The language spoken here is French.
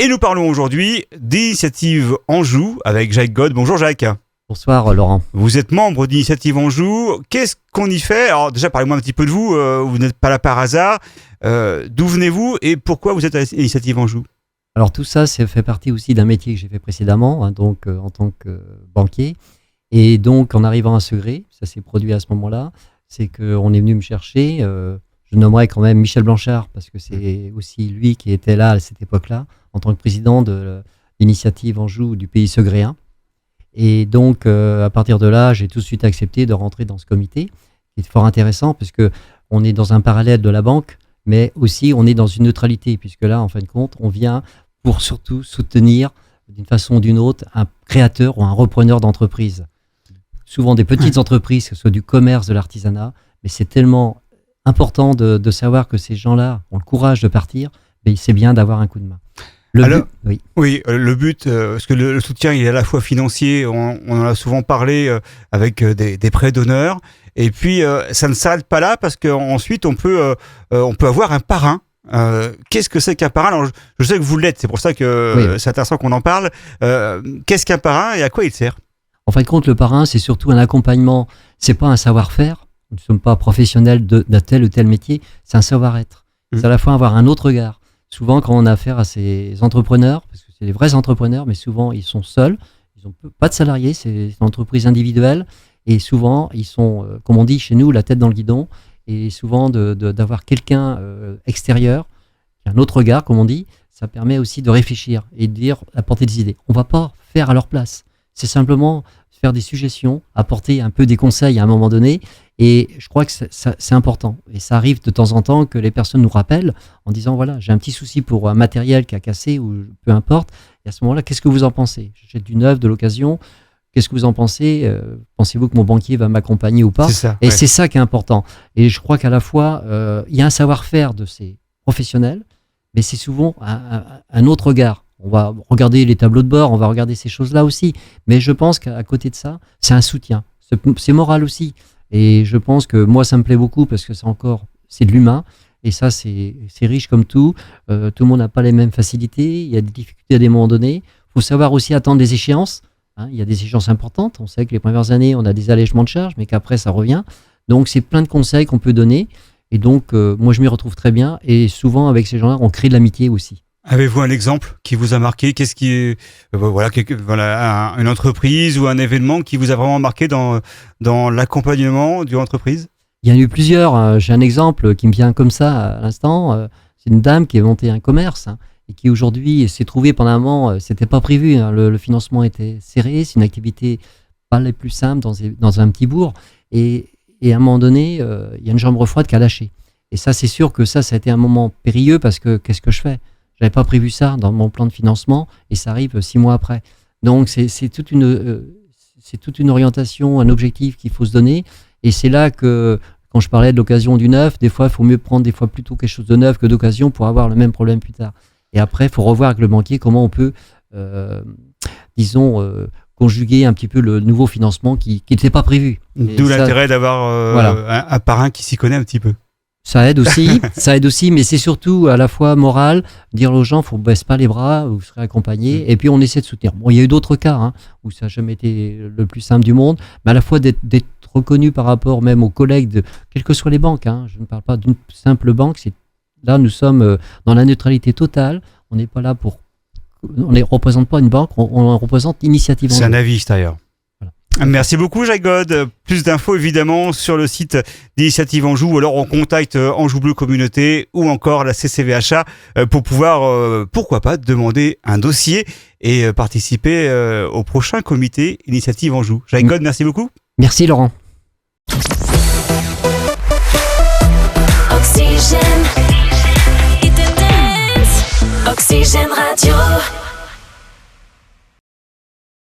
Et nous parlons aujourd'hui d'Initiative Anjou avec Jacques God. Bonjour Jacques. Bonsoir Laurent. Vous êtes membre d'Initiative Anjou. Qu'est-ce qu'on y fait ? Alors déjà, parlez-moi un petit peu de vous. Vous n'êtes pas là par hasard. D'où venez-vous et pourquoi vous êtes à Initiative Anjou ? Alors tout ça, ça fait partie aussi d'un métier que j'ai fait précédemment, en tant que banquier. Et donc en arrivant à Segré, ça s'est produit à ce moment-là, c'est qu'on est venu me chercher. Je nommerai quand même Michel Blanchard, parce que c'est aussi lui qui était là à cette époque-là, en tant que président de l'Initiative Anjou du pays segréen. Et donc, à partir de là, j'ai tout de suite accepté de rentrer dans ce comité, qui est fort intéressant, parce qu'on est dans un parallèle de la banque, mais aussi on est dans une neutralité, puisque là, en fin de compte, on vient pour surtout soutenir, d'une façon ou d'une autre, un créateur ou un repreneur d'entreprise. Souvent des petites entreprises, que ce soit du commerce, de l'artisanat, mais c'est tellement important de savoir que ces gens-là ont le courage de partir, mais c'est bien d'avoir un coup de main. Le but, parce que le soutien il est à la fois financier, on en a souvent parlé avec des prêts d'honneur, et puis ça ne s'arrête pas là, parce qu'ensuite on peut avoir un parrain. Qu'est-ce que c'est qu'un parrain ? Alors, je sais que vous l'êtes, c'est pour ça que c'est intéressant qu'on en parle. Qu'est-ce qu'un parrain et à quoi il sert ? En fin de compte, le parrain, c'est surtout un accompagnement, c'est pas un savoir-faire. Nous ne sommes pas professionnels d'un tel ou tel métier, c'est un savoir-être. C'est à la fois avoir un autre regard. Souvent, quand on a affaire à ces entrepreneurs, parce que c'est des vrais entrepreneurs, mais souvent, ils sont seuls, ils n'ont pas de salariés, c'est une entreprise individuelle, et souvent, ils sont, comme on dit chez nous, la tête dans le guidon, et souvent, d'avoir quelqu'un extérieur, un autre regard, comme on dit, ça permet aussi de réfléchir et de dire, apporter des idées. On ne va pas faire à leur place, c'est simplement faire des suggestions, apporter un peu des conseils à un moment donné. Et je crois que c'est important. Et ça arrive de temps en temps que les personnes nous rappellent en disant, voilà, j'ai un petit souci pour un matériel qui a cassé ou peu importe. Et à ce moment-là, qu'est-ce que vous en pensez ? J'achète du neuf, de l'occasion. Qu'est-ce que vous en pensez ? Pensez-vous que mon banquier va m'accompagner ou pas ? C'est ça qui est important. Et je crois qu'à la fois, il y a un savoir-faire de ces professionnels, mais c'est souvent un autre regard. On va regarder les tableaux de bord, on va regarder ces choses-là aussi. Mais je pense qu'à côté de ça, c'est un soutien. C'est moral aussi. Et je pense que moi, ça me plaît beaucoup parce que c'est de l'humain. Et ça, c'est riche comme tout. Tout le monde n'a pas les mêmes facilités. Il y a des difficultés à des moments donnés. Il faut savoir aussi attendre des échéances. Il y a des échéances importantes. On sait que les premières années, on a des allègements de charges, mais qu'après, ça revient. Donc, c'est plein de conseils qu'on peut donner. Et donc, moi, je m'y retrouve très bien. Et souvent, avec ces gens-là, on crée de l'amitié aussi. Avez-vous un exemple qui vous a marqué ? Qu'est-ce qui est une entreprise ou un événement qui vous a vraiment marqué dans l'accompagnement d'une entreprise ? Il y en a eu plusieurs. J'ai un exemple qui me vient comme ça à l'instant. C'est une dame qui a monté un commerce et qui aujourd'hui s'est trouvée pendant un moment, c'était pas prévu. Le financement était serré. C'est une activité pas la plus simple dans un petit bourg. Et à un moment donné, il y a une jambe froide qui a lâché. Et ça, c'est sûr que ça a été un moment périlleux parce que qu'est-ce que je fais ? J'avais pas prévu ça dans mon plan de financement et ça arrive 6 mois après. Donc c'est toute une orientation, un objectif qu'il faut se donner. Et c'est là que, quand je parlais de l'occasion du neuf, des fois il faut mieux prendre des fois plutôt quelque chose de neuf que d'occasion pour avoir le même problème plus tard. Et après, il faut revoir avec le banquier comment on peut, conjuguer un petit peu le nouveau financement qui n'était pas prévu. D'où l'intérêt d'avoir un parrain qui s'y connaît un petit peu. Ça aide aussi, mais c'est surtout à la fois moral, dire aux gens, faut ne baisse pas les bras, vous serez accompagné, et puis on essaie de soutenir. Bon, il y a eu d'autres cas où ça n'a jamais été le plus simple du monde, mais à la fois d'être reconnu par rapport même aux collègues, quelles que soient les banques, je ne parle pas d'une simple banque, là nous sommes dans la neutralité totale, on n'est pas là on ne représente pas une banque, on représente Initiative Anjou. C'est un avis extérieur. Merci beaucoup Jacques God. Plus d'infos évidemment sur le site d'Initiative Anjou, ou alors on contacte Anjou Bleu Communauté ou encore la CCVHA pour pouvoir, pourquoi pas, demander un dossier et participer au prochain comité Initiative Anjou. Jacques God, merci beaucoup. Merci Laurent. Oxygène Radio.